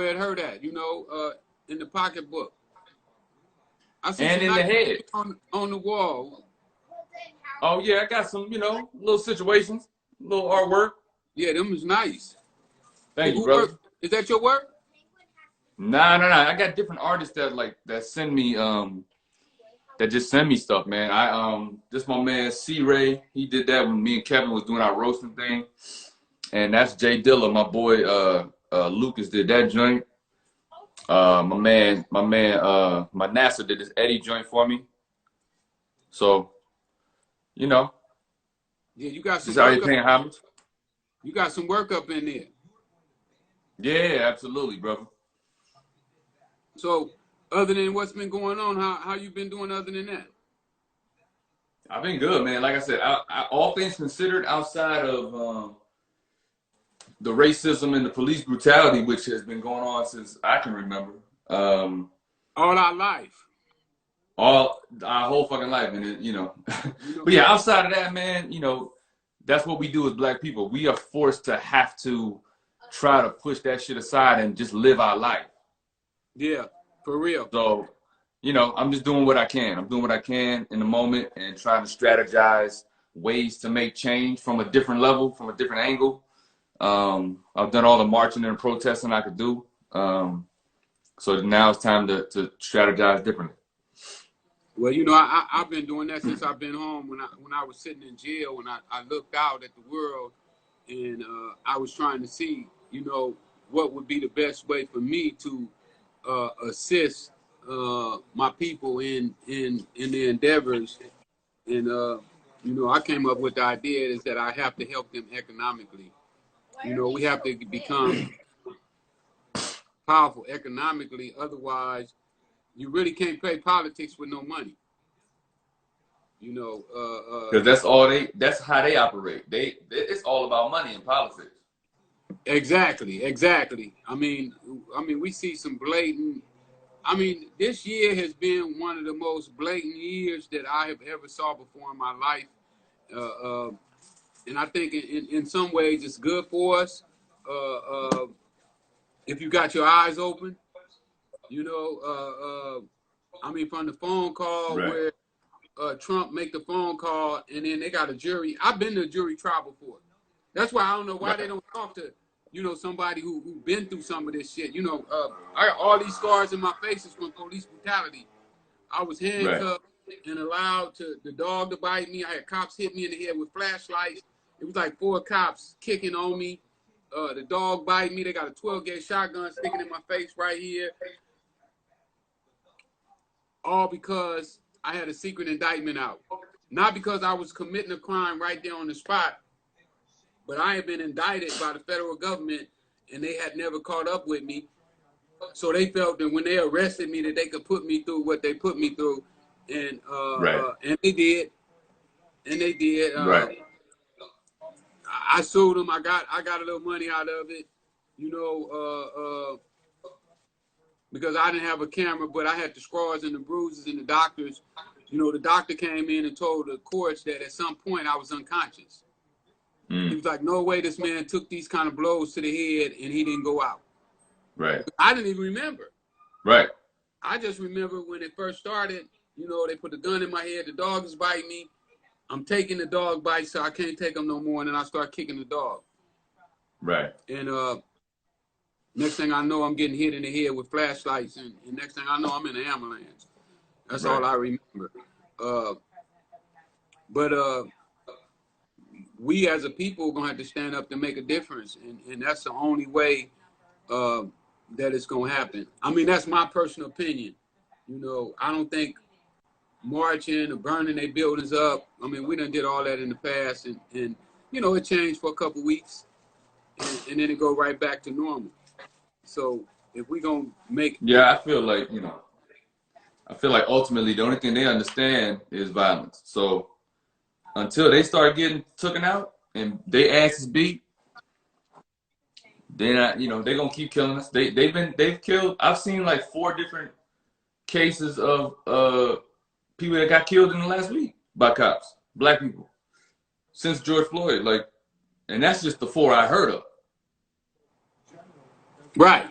had heard that, you know, in the pocketbook. I see And some in the nice head. on the wall. Oh yeah, I got some, you know, little situations, little artwork. Yeah, them is nice. Thank you, Who brother. work? Is that your work? Nah. I got different artists that send me that just send me stuff, man. This my man C-Ray. He did that when me and Kevin was doing our roasting thing. And that's Jay Dilla, my boy Lucas did that joint. My NASA did this Eddie joint for me. So, you know, Yeah, you got some just out here work up. paying homage. You got some work up in there. Yeah, absolutely, brother. So, other than what's been going on, how you been doing other than that? I've been good, man. Like I said, all things considered, outside of the racism and the police brutality, which has been going on since I can remember. All our life. All our whole fucking life, and you know. But yeah, outside of that, man, you know, that's what we do as Black people. We are forced to have to try to push that shit aside and just live our life. Yeah, for real. So, you know, I'm just doing what I can. I'm doing what I can in the moment and trying to strategize ways to make change from a different level, from a different angle. I've done all the marching and protesting I could do. So now it's time to strategize differently. Well, you know, I've been doing that since I've been home. When I was sitting in jail, when I looked out at the world, and I was trying to see, you know, what would be the best way for me to assist my people in their endeavors. And you know, I came up with the idea is that I have to help them economically. You know, we have to become powerful economically, otherwise you really can't play politics with no money. You know, because that's how they operate. It's all about money in politics. Exactly. I mean, we see some blatant. I mean, this year has been one of the most blatant years that I have ever saw before in my life, and I think in some ways it's good for us if you got your eyes open. You know, I mean, from the phone call Right. where Trump make the phone call and then they got a jury. I've been to a jury trial before. That's why I don't know why they don't talk to, you know, somebody who been through some of this shit. You know, I got all these scars in my faces from police brutality. I was handcuffed and allowed the dog to bite me. I had cops hit me in the head with flashlights. It was like 4 cops kicking on me. The dog bite me. They got a 12-gauge shotgun sticking in my face right here. All because I had a secret indictment out. Not because I was committing a crime right there on the spot, but I had been indicted by the federal government and they had never caught up with me. So they felt that when they arrested me that they could put me through what they put me through. And and they did. And they did. I sued them. I got a little money out of it, you know, because I didn't have a camera, but I had the scars and the bruises and the doctors. You know, the doctor came in and told the courts that at some point I was unconscious. He was like, no way this man took these kind of blows to the head and he didn't go out. Right. I didn't even remember. Right. I just remember when it first started, you know, they put the gun in my head, the dog is biting me. I'm taking the dog bite, so I can't take them no more, and then I start kicking the dog. Right. And next thing I know, I'm getting hit in the head with flashlights, and next thing I know, I'm in an ambulance. That's all I remember. But we as a people are going to have to stand up to make a difference, and that's the only way that it's going to happen. I mean, that's my personal opinion. You know, I don't think marching or burning their buildings up. I mean, we done did all that in the past, and you know, it changed for a couple weeks, and then it go right back to normal. So if we gonna make I feel like, you know, ultimately the only thing they understand is violence. So until they start getting taken out and they asses beat, they're not, you know, they're gonna keep killing us. They've killed. I've seen like 4 different cases of people that got killed in the last week by cops, Black people, since George Floyd. Like, and that's just the 4 I heard of. Right.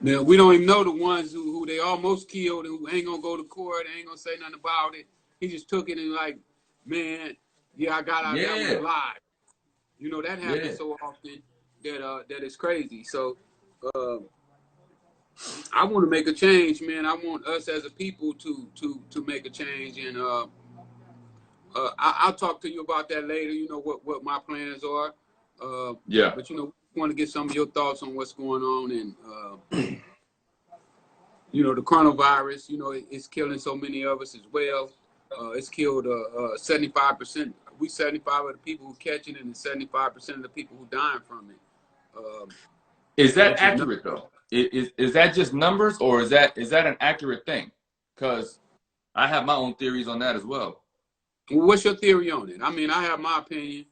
Now, we don't even know the ones who they almost killed and who ain't gonna go to court, ain't gonna say nothing about it. He just took it and like, man, yeah, I got out of that one Yeah, alive. You know, that yeah. happens so often that it's crazy. So uh, I want to make a change, man. I want us as a people to make a change, and I'll talk to you about that later. You know what my plans are, Yeah. but you know, want to get some of your thoughts on what's going on, and you know, the coronavirus. You know, it's killing so many of us as well. It's killed 75%. We 75 of the people who catching it, and 75% of the people who dying from it. Um, Is that which is not. accurate though? Is that just numbers, or is that an accurate thing? Because I have my own theories on that as well. Well, what's your theory on it? I mean, I have my opinion,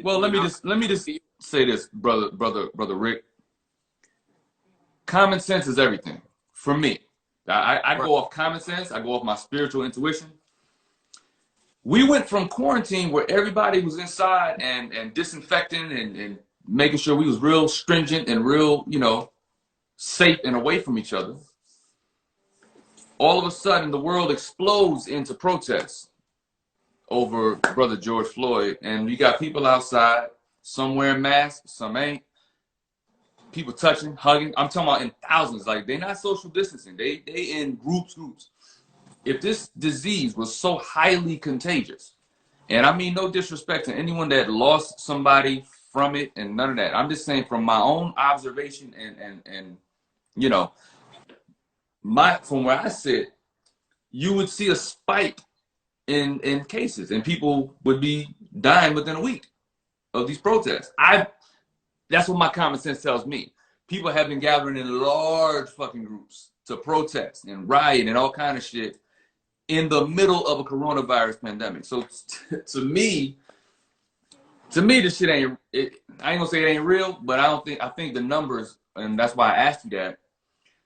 Well, let and me I. just say this, brother Rick. Common sense is everything for me. I Right. go off common sense. I go off my spiritual intuition. We went from quarantine where everybody was inside and disinfecting and making sure we was real stringent and real, safe and away from each other. All of a sudden, the world explodes into protests over brother George Floyd, and you got people outside, some wearing masks, some ain't. People touching, hugging. I'm talking about in thousands. Like, they're not social distancing. They in groups. If this disease was so highly contagious, and I mean no disrespect to anyone that lost somebody from it and none of that. I'm just saying from my own observation and you know, from where I sit, you would see a spike in cases, and people would be dying within a week of these protests. That's what my common sense tells me. People have been gathering in large fucking groups to protest and riot and all kind of shit in the middle of a coronavirus pandemic. So to me, this shit ain't. I ain't gonna say it ain't real, but I think the numbers, and that's why I asked you that.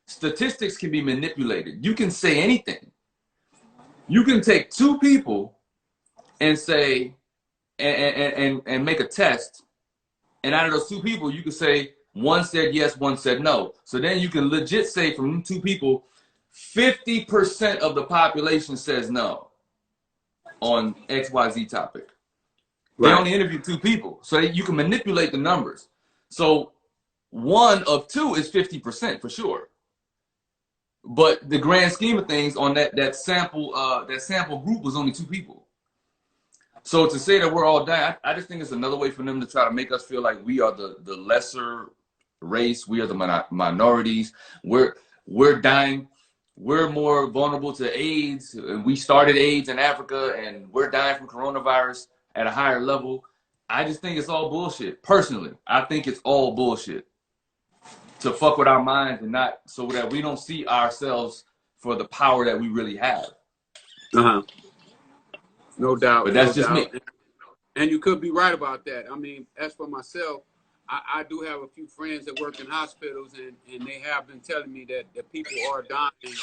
Statistics can be manipulated. You can say anything. You can take two people and say and make a test, and out of those two people, you can say one said yes, one said no. So then you can legit say from two people, 50% of the population says no on XYZ topic. They Right. only interviewed two people, so you can manipulate the numbers. So one of two is 50% for sure. But the grand scheme of things on that sample group was only two people. So to say that we're all dying, I just think it's another way for them to try to make us feel like we are the lesser race. We are the minorities. We're dying. We're more vulnerable to AIDS. We started AIDS in Africa, and we're dying from coronavirus at a higher level. I just think it's all bullshit. Personally, I think it's all bullshit to fuck with our minds and not so that we don't see ourselves for the power that we really have. Uh-huh. No doubt. But No that's just me. doubt. And you could be right about that. I mean, as for myself, I do have a few friends that work in hospitals, and they have been telling me that people are dying,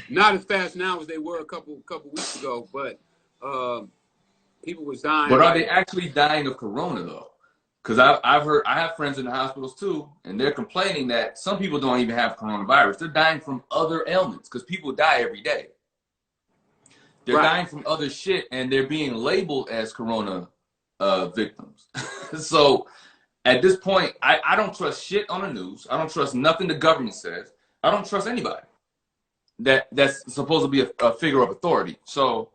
not as fast now as they were a couple weeks ago, but people was dying But are they like. actually dying of corona though? Because I've heard, I have friends in the hospitals too, and they're complaining that some people don't even have coronavirus. They're dying from other ailments because people die every day. They're Right. dying from other shit, and they're being labeled as corona victims. So at this point, I don't trust shit on the news. I don't trust nothing the government says. I don't trust anybody that's supposed to be a figure of authority. So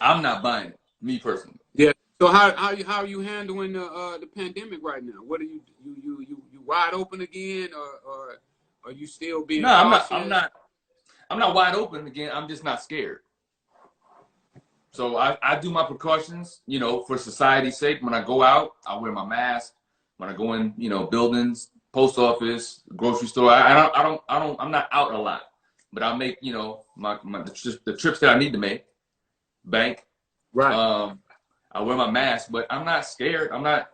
I'm not buying it, me personally. Yeah. So how are you handling the pandemic right now? What are you wide open again, or are you still being No, I'm not. I'm cautious? not. I'm not wide open again. I'm just not scared. So I do my precautions, for society's sake. When I go out, I wear my mask. When I go in, buildings, post office, grocery store, I'm not out a lot. But I make, the trips that I need to make, bank. Right. I wear my mask, but I'm not scared. I'm not,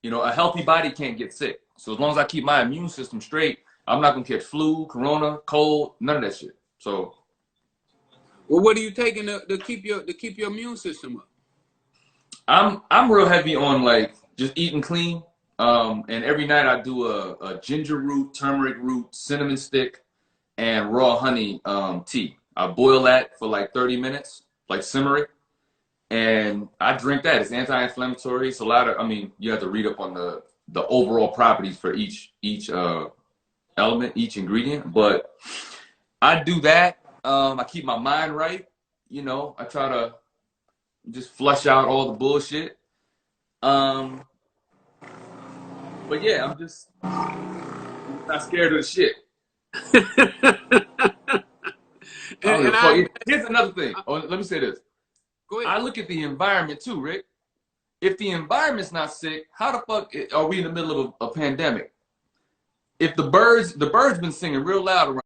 a healthy body can't get sick. So as long as I keep my immune system straight, I'm not gonna catch flu, corona, cold, none of that shit. So Well, what are you taking to keep your immune system up? I'm real heavy on like just eating clean. And every night I do a ginger root, turmeric root, cinnamon stick, and raw honey tea. I boil that for like 30 minutes, like simmer it, and I drink that. It's anti-inflammatory. It's a lot of, I mean, you have to read up on the overall properties for each element, each ingredient, but I do that. I keep my mind right. You know, I try to just flush out all the bullshit. But yeah, I'm just not scared of the shit. I don't give a fuck. Here's another thing. Oh, let me say this. Go ahead. I look at the environment too, Rick. If the environment's not sick, how the fuck are we in the middle of a pandemic? If the birds been singing real loud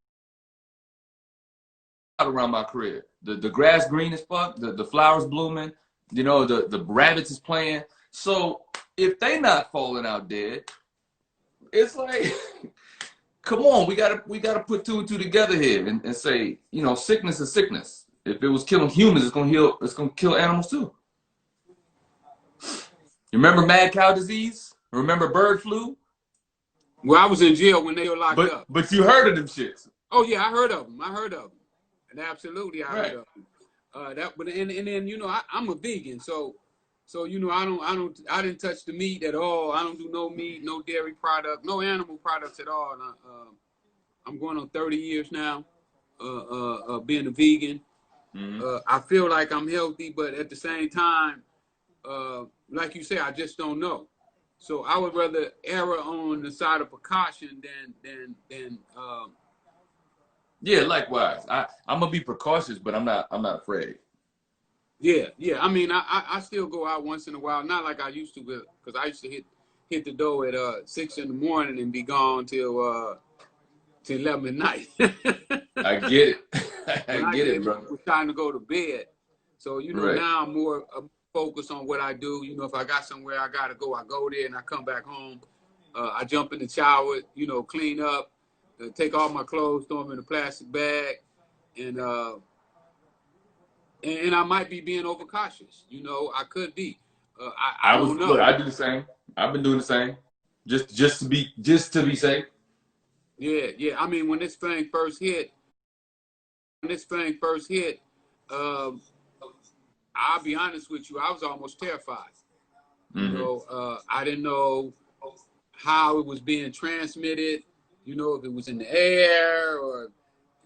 around my crib. The grass green as fuck, the flowers blooming, you know, the rabbits is playing. So if they not falling out dead, it's like, come on, we gotta put two and two together here and say, you know, sickness is sickness. If it was killing humans, it's gonna kill animals too. You remember mad cow disease? Remember bird flu? Well, I was in jail when they were locked up. But you heard of them shits. Oh yeah, I heard of them. And absolutely, I heard of them. And then you know, I'm a vegan, so you know, I didn't touch the meat at all. I don't do no meat, no dairy product, no animal products at all. And I'm going on 30 years now, being a vegan. Mm-hmm. I feel like I'm healthy, but at the same time, like you say, I just don't know. So I would rather err on the side of precaution than yeah, likewise. I'm gonna be precautious, but I'm not afraid. Yeah. I mean, I still go out once in a while, not like I used to, because I used to hit the door at 6 in the morning and be gone till 11 at night. I get it. I get it, brother. It's time to go to bed. So you know, now I'm more focused on what I do. You know, if I got somewhere I gotta go, I go there and I come back home. I jump in the shower, you know, clean up, take all my clothes, throw them in a plastic bag, and I might be being overcautious. You know, I could be. I don't know. Look, I do the same. I've been doing the same, just to be safe. Yeah. I mean, when this thing first hit, I'll be honest with you, I was almost terrified. Mm-hmm. You know, I didn't know how it was being transmitted. You know, if it was in the air or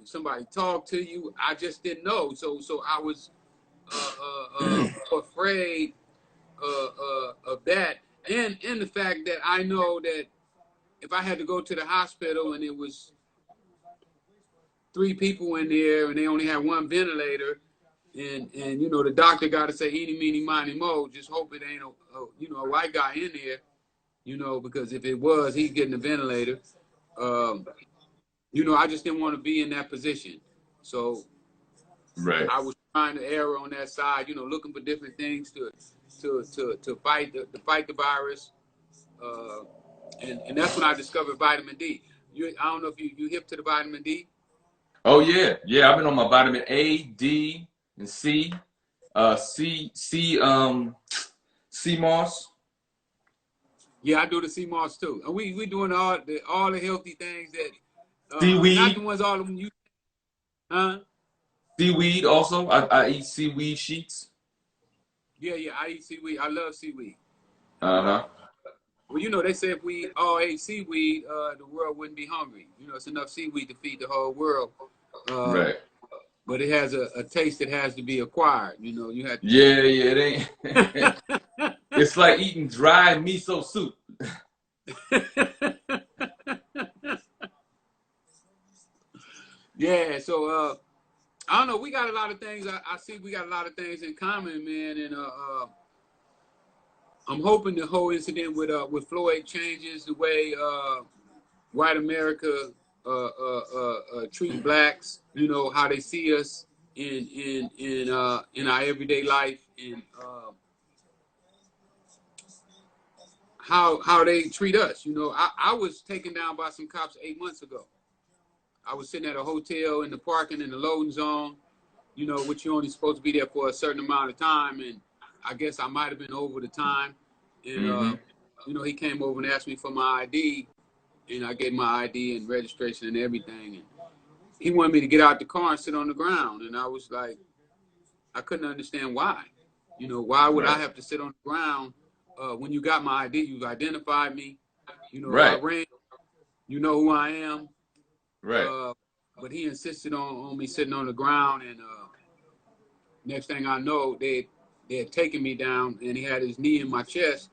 if somebody talked to you. I just didn't know. So I was afraid of that, and the fact that I know that if I had to go to the hospital and it was 3 people in there and they only had 1 ventilator, and you know, the doctor got to say eeny meeny miny mo, just hope it ain't a white guy in there, you know, because if it was, he's getting a ventilator. You know, I just didn't want to be in that position, so I was trying to err on that side, you know, looking for different things to fight the virus, and that's when I discovered vitamin D. I don't know if you hip to the vitamin D. Oh yeah. I've been on my vitamin A, D, and C. Sea moss. Yeah, I do the sea moss too, and we doing all the healthy things that seaweed. Not the ones all of them you. Seaweed also. I eat seaweed sheets. Yeah, I eat seaweed. I love seaweed. Well, you know, they say if we all ate seaweed, the world wouldn't be hungry. You know, it's enough seaweed to feed the whole world. But it has a taste that has to be acquired. You know, you have to. Yeah, it ain't. It's like eating dry miso soup. Yeah, so I don't know. We got a lot of things. I see we got a lot of things in common, man. And I'm hoping the whole incident with Floyd changes the way white America treat blacks. You know, how they see us in our everyday life, and how they treat us. You know, I was taken down by some cops 8 months ago. I was sitting at a hotel in the parking in the loading zone, you know, which you're only supposed to be there for a certain amount of time. And I guess I might have been over the time. And he came over and asked me for my ID, and I gave my ID and registration and everything. And he wanted me to get out the car and sit on the ground, and I was like, I couldn't understand why. Why would I have to sit on the ground when you got my ID? You've identified me. I ran. You know who I am. Right. But he insisted on me sitting on the ground, and next thing I know, they had taken me down, and he had his knee in my chest,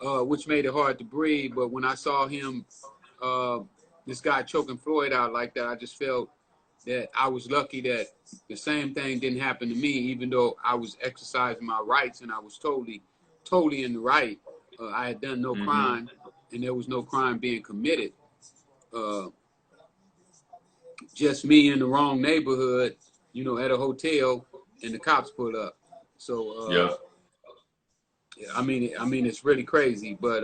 which made it hard to breathe. But when I saw him, this guy choking Floyd out like that, I just felt that I was lucky that the same thing didn't happen to me, even though I was exercising my rights and I was totally in the right. I had done no crime, and there was no crime being committed. Just me in the wrong neighborhood, at a hotel, and the cops pulled up. So, I mean, it's really crazy, but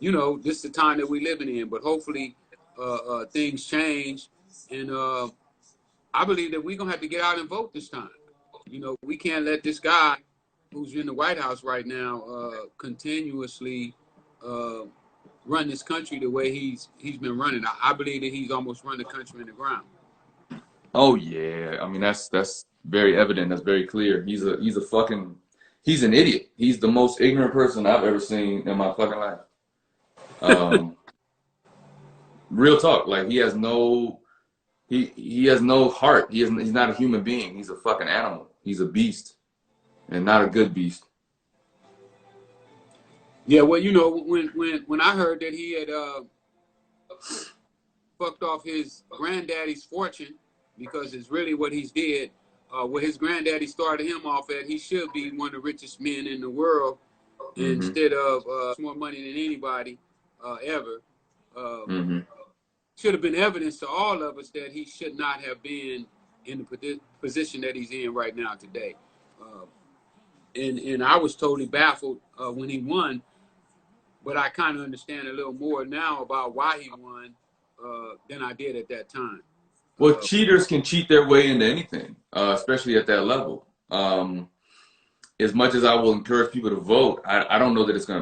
this is the time that we're living in. But hopefully, things change, and I believe that we're gonna have to get out and vote this time. We can't let this guy who's in the White House right now continuously run this country the way he's been running. I believe that he's almost run the country in the ground. Oh yeah, I mean that's very evident. That's very clear. He's an idiot. He's the most ignorant person I've ever seen in my fucking life. Real talk. Like he has no heart. He's not a human being. He's a fucking animal. He's a beast, and not a good beast. Yeah, well, when I heard that he had fucked off his granddaddy's fortune, because it's really what he's did. Where his granddaddy started him off at, he should be one of the richest men in the world, instead of more money than anybody ever. Should have been evidence to all of us that he should not have been in the position that he's in right now today. And I was totally baffled when he won, but I kind of understand a little more now about why he won than I did at that time. Well, cheaters can cheat their way into anything, especially at that level. As much as I will encourage people to vote, I don't know that it's going to matter.